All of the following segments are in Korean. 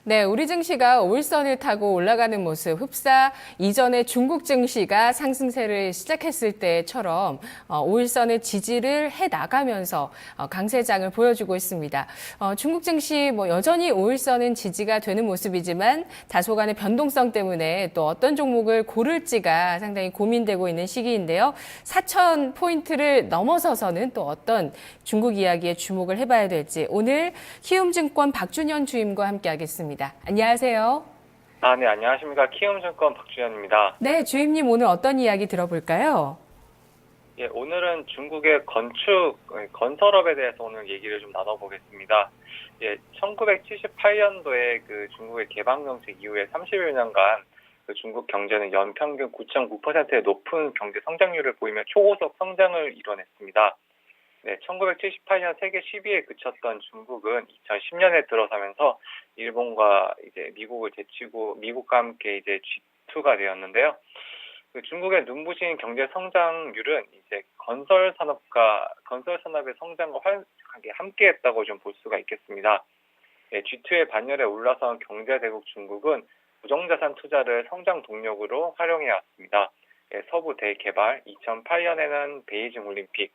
네, 우리 증시가 5일선을 타고 올라가는 모습, 흡사 이전에 중국 증시가 상승세를 시작했을 때처럼 5일선을 지지를 해 나가면서 강세장을 보여주고 있습니다. 중국 증시 여전히 5일선은 지지가 되는 모습이지만 다소간의 변동성 때문에 또 어떤 종목을 고를지가 상당히 고민되고 있는 시기인데요. 4,000포인트를 넘어서서는 또 어떤 중국 이야기에 주목을 해봐야 될지 오늘 키움증권 박준현 주임과 함께하겠습니다. 안녕하세요. 네, 안녕하십니까. 키움증권 박주현입니다. 네, 주임님 오늘 어떤 이야기 들어볼까요? 예, 오늘은 중국의 건설업에 대해서 오늘 얘기를 좀 나눠보겠습니다. 예, 1978년도에 그 중국의 개방정책 이후에 30여 년간 그 중국 경제는 연평균 9.9%의 높은 경제 성장률을 보이며 초고속 성장을 이뤄냈습니다. 네, 1978년 세계 10위에 그쳤던 중국은 2010년에 들어서면서 일본과 이제 미국을 제치고 미국과 함께 이제 G2가 되었는데요. 그 중국의 눈부신 경제 성장률은 이제 건설 산업의 성장과 활발하게 함께했다고 좀 볼 수가 있겠습니다. 네, G2의 반열에 올라선 경제 대국 중국은 부정자산 투자를 성장 동력으로 활용해 왔습니다. 네, 서부 대개발, 2008년에는 베이징 올림픽,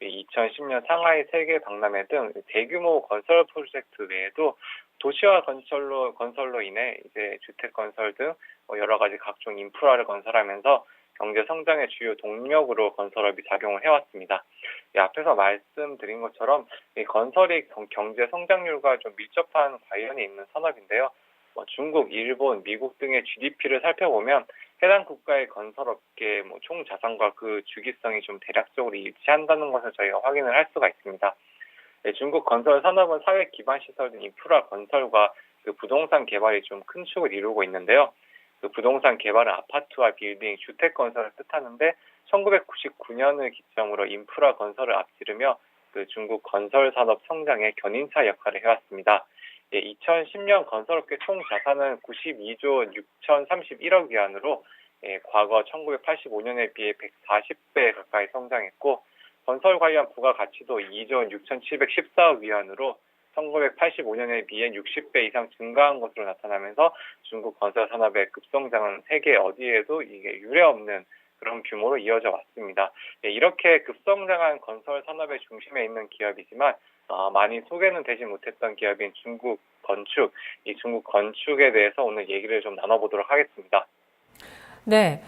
2010년 상하이 세계 박람회 등 대규모 건설 프로젝트 외에도 도시화 건설로 인해 이제 주택 건설 등 여러 가지 각종 인프라를 건설하면서 경제 성장의 주요 동력으로 건설업이 작용을 해왔습니다. 앞에서 말씀드린 것처럼 이 건설이 경제 성장률과 좀 밀접한 관련이 있는 산업인데요. 중국, 일본, 미국 등의 GDP를 살펴보면 해당 국가의 건설업계 총 자산과 그 주기성이 좀 대략적으로 일치한다는 것을 저희가 확인을 할 수가 있습니다. 네, 중국 건설 산업은 사회 기반 시설 등 인프라 건설과 그 부동산 개발이 좀 큰 축을 이루고 있는데요. 그 부동산 개발은 아파트와 빌딩, 주택 건설을 뜻하는데 1999년을 기점으로 인프라 건설을 앞지르며 그 중국 건설 산업 성장의 견인차 역할을 해왔습니다. 2010년 건설업계 총 자산은 92조 6,031억 위안으로 과거 1985년에 비해 140배 가까이 성장했고 건설 관련 부가가치도 2조 6,714억 위안으로 1985년에 비해 60배 이상 증가한 것으로 나타나면서 중국 건설 산업의 급성장은 세계 어디에도 이게 유례없는 그런 규모로 이어져 왔습니다. 이렇게 급성장한 건설 산업의 중심에 있는 기업이지만 많이 소개는 되지 못했던 기업인 중국 건축, 이 중국 건축에 대해서 오늘 얘기를 좀 나눠보도록 하겠습니다. 네,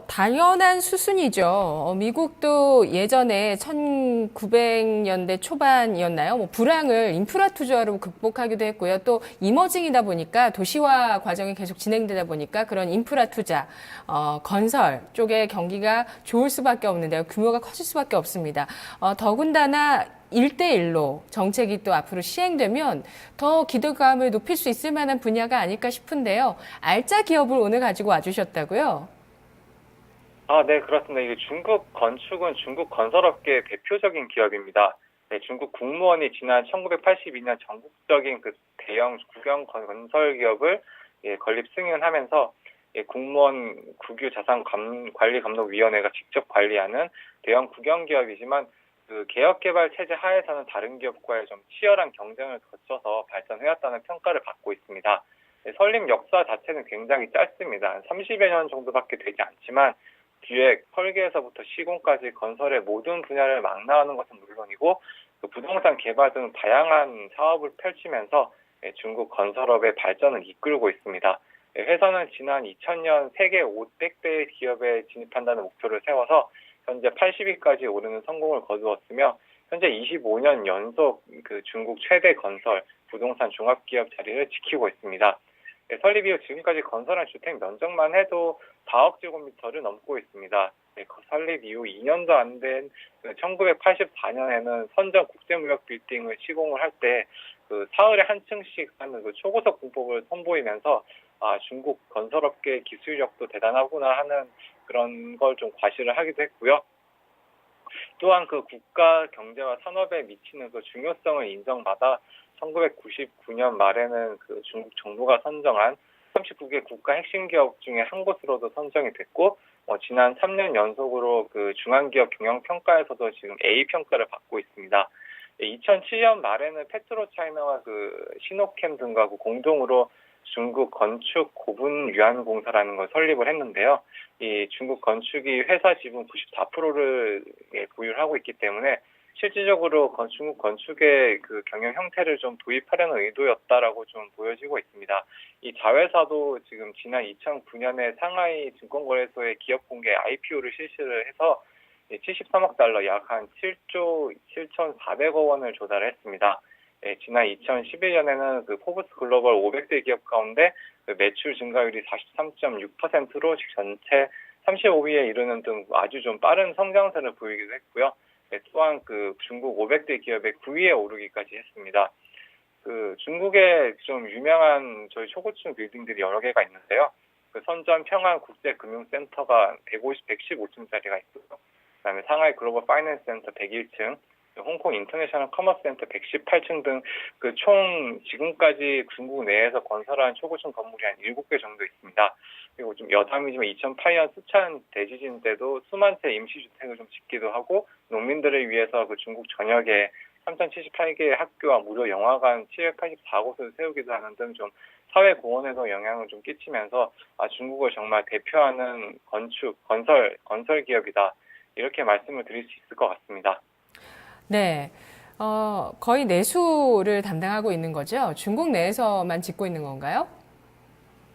당연한 수순이죠. 미국도 예전에 1900년대 초반이었나요? 불황을 인프라 투자로 극복하기도 했고요. 또 이머징이다 보니까 도시화 과정이 계속 진행되다 보니까 그런 인프라 투자, 건설 쪽의 경기가 좋을 수밖에 없는데요. 규모가 커질 수밖에 없습니다. 더군다나 1대1로 정책이 또 앞으로 시행되면 더 기대감을 높일 수 있을 만한 분야가 아닐까 싶은데요. 알짜 기업을 오늘 가지고 와주셨다고요? 네, 그렇습니다. 이게 중국 건축은 중국 건설업계의 대표적인 기업입니다. 네, 중국 국무원이 지난 1982년 전국적인 그 대형 국영 건설 기업을 건립 승인하면서 국무원 국유자산관리감독위원회가 직접 관리하는 대형 국영 기업이지만 그 개혁개발 체제 하에서는 다른 기업과의 좀 치열한 경쟁을 거쳐서 발전해왔다는 평가를 받고 있습니다. 설립 역사 자체는 굉장히 짧습니다. 30여 년 정도밖에 되지 않지만 기획, 설계에서부터 시공까지 건설의 모든 분야를 망라하는 것은 물론이고 그 부동산 개발 등 다양한 사업을 펼치면서 중국 건설업의 발전을 이끌고 있습니다. 회사는 지난 2000년 세계 500대 기업에 진입한다는 목표를 세워서 현재 80위까지 오르는 성공을 거두었으며 현재 25년 연속 그 중국 최대 건설 부동산 종합기업 자리를 지키고 있습니다. 설립 이후 지금까지 건설한 주택 면적만 해도 4억 제곱미터를 넘고 있습니다. 설립 이후 2년도 안 된 1984년에는 선전 국제무역 빌딩을 시공을 할 때 그 사흘에 한 층씩 하는 그 초고속 공법을 선보이면서 중국 건설업계의 기술력도 대단하구나 하는 그런 걸 좀 과시를 하기도 했고요. 또한 그 국가 경제와 산업에 미치는 그 중요성을 인정받아 1999년 말에는 그 중국 정부가 선정한 39개 국가 핵심 기업 중에 한 곳으로도 선정이 됐고, 지난 3년 연속으로 그 중앙기업 경영 평가에서도 지금 A 평가를 받고 있습니다. 2007년 말에는 페트로차이나와 그 시노캠 등과 공동으로 중국 건축 고분 유한 공사라는 걸 설립을 했는데요. 이 중국 건축이 회사 지분 94%를 보유를 하고 있기 때문에 실질적으로 중국 건축의 그 경영 형태를 좀 도입하려는 의도였다라고 좀 보여지고 있습니다. 이 자회사도 지금 지난 2009년에 상하이 증권거래소에 기업 공개 IPO를 실시를 해서 73억 달러, 약 한 7조 7,400억 원을 조달했습니다. 지난 2011년에는 그 포브스 글로벌 500대 기업 가운데 그 매출 증가율이 43.6%로 전체 35위에 이르는 등 아주 좀 빠른 성장세를 보이기도 했고요. 또한 그 중국 500대 기업의 9위에 오르기까지 했습니다. 그 중국에 좀 유명한 저희 초고층 빌딩들이 여러 개가 있는데요. 그 선전 평안 국제금융센터가 115층짜리가 있고요. 그다음에 상하이 글로벌 파이낸스 센터 101층, 홍콩 인터내셔널 커머스 센터 118층 등 그 총 지금까지 중국 내에서 건설한 초고층 건물이 한 7개 정도 있습니다. 그리고 좀 여담이지만 2008년 쓰촨 대지진 때도 수만 채 임시주택을 좀 짓기도 하고 농민들을 위해서 그 중국 전역에 3,078개의 학교와 무료 영화관 784곳을 세우기도 하는 등 좀 사회 공헌에도 영향을 좀 끼치면서 중국을 정말 대표하는 건설 기업이다. 이렇게 말씀을 드릴 수 있을 것 같습니다. 네. 거의 내수를 담당하고 있는 거죠? 중국 내에서만 짓고 있는 건가요?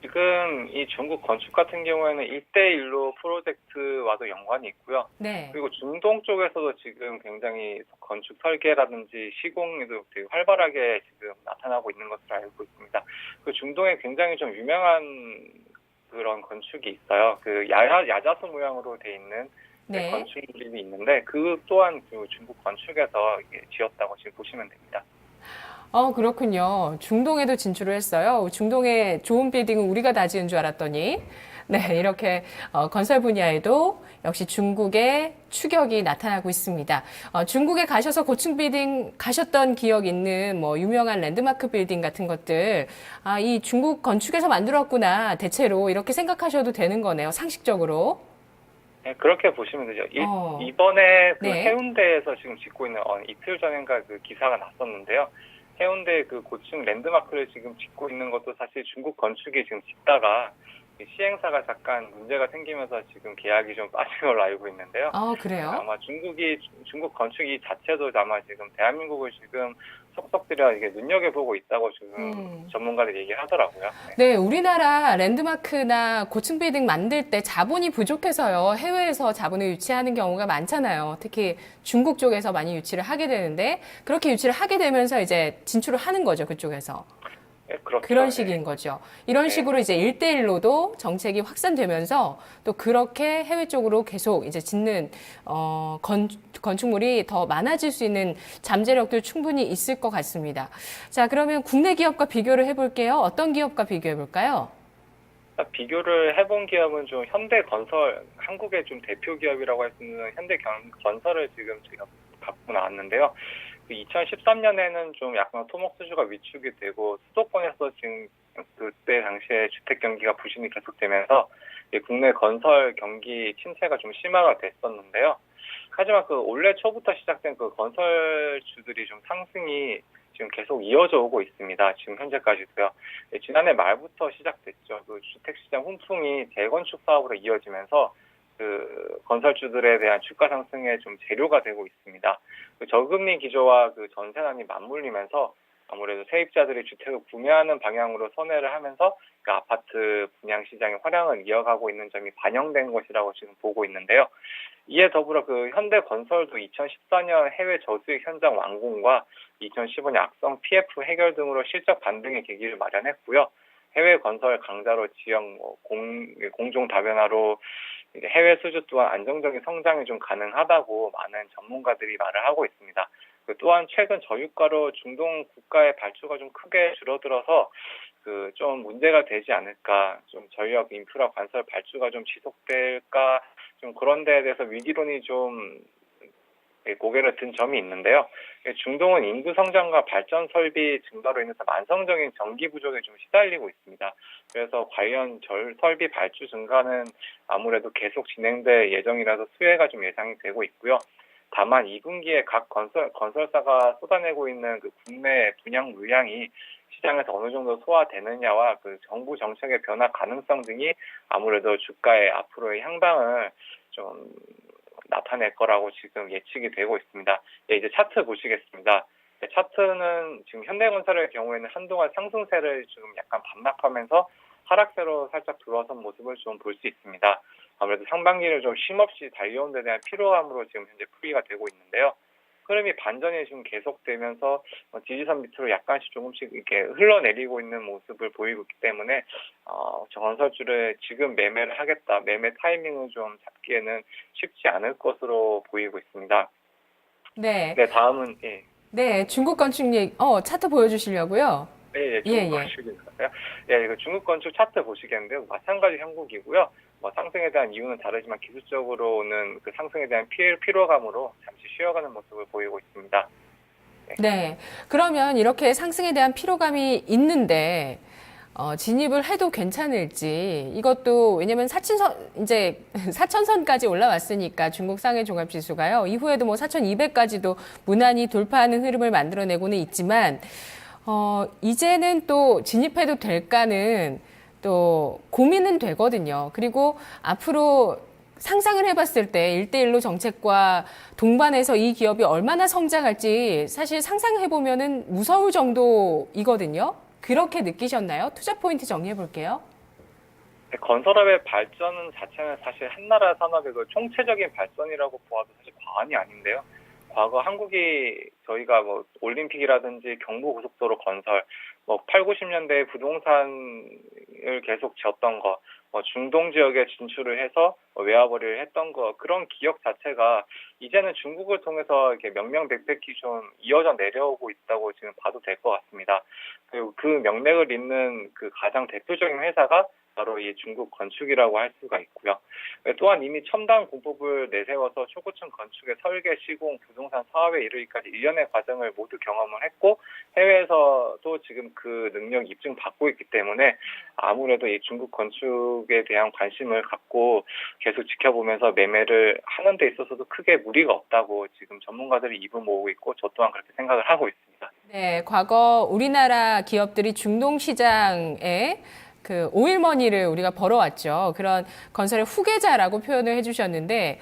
지금 이 중국 건축 같은 경우에는 1대1로 프로젝트와도 연관이 있고요. 네. 그리고 중동 쪽에서도 지금 굉장히 건축 설계라든지 시공에도 되게 활발하게 지금 나타나고 있는 것으로 알고 있습니다. 그 중동에 굉장히 좀 유명한 그런 건축이 있어요. 그 야자수 모양으로 돼 있는 네. 건축물이 있는데 그 또한 그 중국 건축에서 지었다고 지금 보시면 됩니다. 그렇군요. 중동에도 진출을 했어요. 중동의 좋은 빌딩은 우리가 다 지은 줄 알았더니, 네, 이렇게 건설 분야에도 역시 중국의 추격이 나타나고 있습니다. 중국에 가셔서 고층 빌딩 가셨던 기억 있는 뭐 유명한 랜드마크 빌딩 같은 것들, 이 중국 건축에서 만들었구나. 대체로 이렇게 생각하셔도 되는 거네요. 상식적으로. 네, 그렇게 보시면 되죠. 어, 이번에 그 네. 해운대에서 지금 짓고 있는 이틀 전인가 그 기사가 났었는데요. 해운대 그 고층 랜드마크를 지금 짓고 있는 것도 사실 중국 건축이 지금 짓다가 시행사가 잠깐 문제가 생기면서 지금 계약이 좀 빠진 걸로 알고 있는데요. 그래요? 아마 중국 건축이 자체도 아마 지금 대한민국을 지금 속속들여 이게 눈여겨보고 있다고 지금 전문가들이 얘기를 하더라고요. 네. 네, 우리나라 랜드마크나 고층 빌딩 만들 때 자본이 부족해서요. 해외에서 자본을 유치하는 경우가 많잖아요. 특히 중국 쪽에서 많이 유치를 하게 되는데 그렇게 유치를 하게 되면서 이제 진출을 하는 거죠, 그쪽에서. 네, 그렇죠. 그런 네. 식인 거죠. 이런 네. 식으로 이제 1대1로도 정책이 확산되면서 또 그렇게 해외 쪽으로 계속 이제 짓는, 건축물이 더 많아질 수 있는 잠재력도 충분히 있을 것 같습니다. 자, 그러면 국내 기업과 비교를 해볼게요. 어떤 기업과 비교해볼까요? 비교를 해본 기업은 좀 현대건설, 한국의 좀 대표 기업이라고 할 수 있는 현대건설을 지금 제가 갖고 나왔는데요. 2013년에는 좀 약간 토목 수주가 위축이 되고 수도권에서 지금 그때 당시에 주택 경기가 부진이 계속되면서 국내 건설 경기 침체가 좀 심화가 됐었는데요. 하지만 그 올해 초부터 시작된 그 건설주들이 좀 상승이 지금 계속 이어져 오고 있습니다. 지금 현재까지도요. 지난해 말부터 시작됐죠. 그 주택시장 훈풍이 재건축 사업으로 이어지면서 그 건설주들에 대한 주가 상승의 좀 재료가 되고 있습니다. 그 저금리 기조와 그 전세난이 맞물리면서 아무래도 세입자들이 주택을 구매하는 방향으로 선회를 하면서 그 아파트 분양 시장의 활황을 이어가고 있는 점이 반영된 것이라고 지금 보고 있는데요. 이에 더불어 그 현대건설도 2014년 해외 저수익 현장 완공과 2015년 악성 PF 해결 등으로 실적 반등의 계기를 마련했고요. 해외 건설 강자로 지역 공종 다변화로 해외 수주 또한 안정적인 성장이 좀 가능하다고 많은 전문가들이 말을 하고 있습니다. 또한 최근 저유가로 중동 국가의 발주가 좀 크게 줄어들어서 그 좀 문제가 되지 않을까, 좀 전력 인프라 건설 발주가 좀 지속될까, 좀 그런 데에 대해서 위기론이 좀 고개를 든 점이 있는데요. 중동은 인구 성장과 발전 설비 증가로 인해서 만성적인 전기 부족에 좀 시달리고 있습니다. 그래서 관련 설비 발주 증가는 아무래도 계속 진행될 예정이라서 수혜가 좀 예상이 되고 있고요. 다만 2분기에 각 건설사가 쏟아내고 있는 그 국내 분양 물량이 시장에서 어느 정도 소화되느냐와 그 정부 정책의 변화 가능성 등이 아무래도 주가의 앞으로의 향방을 좀 나타낼 거라고 지금 예측이 되고 있습니다. 예, 이제 차트 보시겠습니다. 네, 차트는 지금 현대건설의 경우에는 한동안 상승세를 지금 약간 반납하면서 하락세로 살짝 들어선 모습을 좀 볼 수 있습니다. 아무래도 상반기를 좀 쉼없이 달려온 데 대한 피로감으로 지금 현재 풀이가 되고 있는데요. 흐름이 반전이 지금 계속되면서 지지선 밑으로 약간씩 조금씩 이렇게 흘러내리고 있는 모습을 보이고 있기 때문에 건설주를 지금 매매를 하겠다, 매매 타이밍을 좀 잡기에는 쉽지 않을 것으로 보이고 있습니다. 네. 네, 다음은 예. 네, 중국 건축 차트 보여주시려고요. 네, 예, 중국 예. 건축인가요? 예, 이거 중국 건축 차트 보시겠는데요. 마찬가지 형국이고요. 상승에 대한 이유는 다르지만 기술적으로는 그 상승에 대한 피로감으로 잠시 쉬어가는 모습을 보이고 있습니다. 네. 그러면 이렇게 상승에 대한 피로감이 있는데, 진입을 해도 괜찮을지, 이것도, 왜냐면 이제 4천선까지 올라왔으니까 중국 상해 종합 지수가요. 이후에도 뭐 4,200까지도 무난히 돌파하는 흐름을 만들어내고는 있지만, 이제는 또 진입해도 될까는 또 고민은 되거든요. 그리고 앞으로 상상을 해봤을 때 1대1로 정책과 동반해서 이 기업이 얼마나 성장할지 사실 상상해보면은 무서울 정도이거든요. 그렇게 느끼셨나요? 투자 포인트 정리해볼게요. 네, 건설업의 발전 자체는 사실 한나라 산업의 그 총체적인 발전이라고 보아도 사실 과언이 아닌데요. 과거 한국이 저희가 뭐 올림픽이라든지 경부고속도로 건설, 8, 90년대 부동산을 계속 지었던 거, 중동 지역에 진출을 해서 외화벌이를 했던 거, 그런 기억 자체가 이제는 중국을 통해서 이렇게 명명백백히 좀 이어져 내려오고 있다고 지금 봐도 될 것 같습니다. 그리고 그 명맥을 잇는 그 가장 대표적인 회사가 바로 이 중국 건축이라고 할 수가 있고요. 또한 이미 첨단 공법을 내세워서 초고층 건축의 설계, 시공, 부동산 사업에 이르기까지 일련의 과정을 모두 경험을 했고 해외에서도 지금 그 능력 입증받고 있기 때문에 아무래도 이 중국 건축에 대한 관심을 갖고 계속 지켜보면서 매매를 하는 데 있어서도 크게 무리가 없다고 지금 전문가들이 입을 모으고 있고 저 또한 그렇게 생각을 하고 있습니다. 네, 과거 우리나라 기업들이 중동 시장에 그 오일머니를 우리가 벌어왔죠. 그런 건설의 후계자라고 표현을 해주셨는데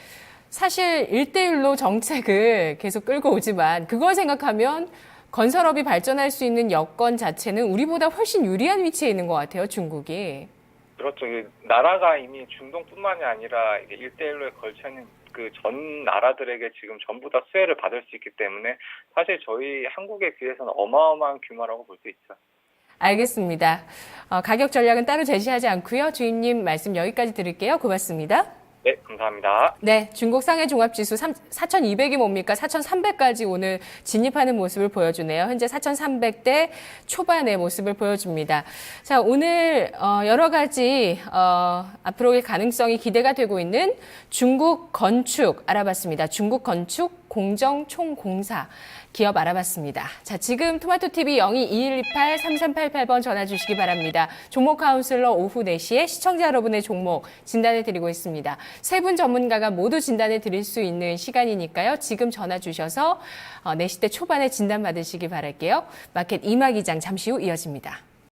사실 1대1로 정책을 계속 끌고 오지만 그걸 생각하면 건설업이 발전할 수 있는 여건 자체는 우리보다 훨씬 유리한 위치에 있는 것 같아요, 중국이. 그렇죠. 나라가 이미 중동뿐만이 아니라 1대1로에 걸쳐 있는 그 전 나라들에게 지금 전부 다 수혜를 받을 수 있기 때문에 사실 저희 한국에 비해서는 어마어마한 규모라고 볼 수 있죠. 알겠습니다. 가격 전략은 따로 제시하지 않고요. 주임님 말씀 여기까지 들을게요. 고맙습니다. 네, 감사합니다. 네, 중국 상해 종합지수 4,200이 뭡니까? 4,300까지 오늘 진입하는 모습을 보여주네요. 현재 4,300대 초반의 모습을 보여줍니다. 자, 오늘 여러 가지 앞으로의 가능성이 기대가 되고 있는 중국 건축 알아봤습니다. 중국 건축 공정총공사 기업 알아봤습니다. 자, 지금 토마토TV 02-2128-3388번 전화 주시기 바랍니다. 종목 카운슬러 오후 4시에 시청자 여러분의 종목 진단해드리고 있습니다. 세 분 전문가가 모두 진단해드릴 수 있는 시간이니까요. 지금 전화 주셔서 4시대 초반에 진단받으시기 바랄게요. 마켓 이마 기장 잠시 후 이어집니다.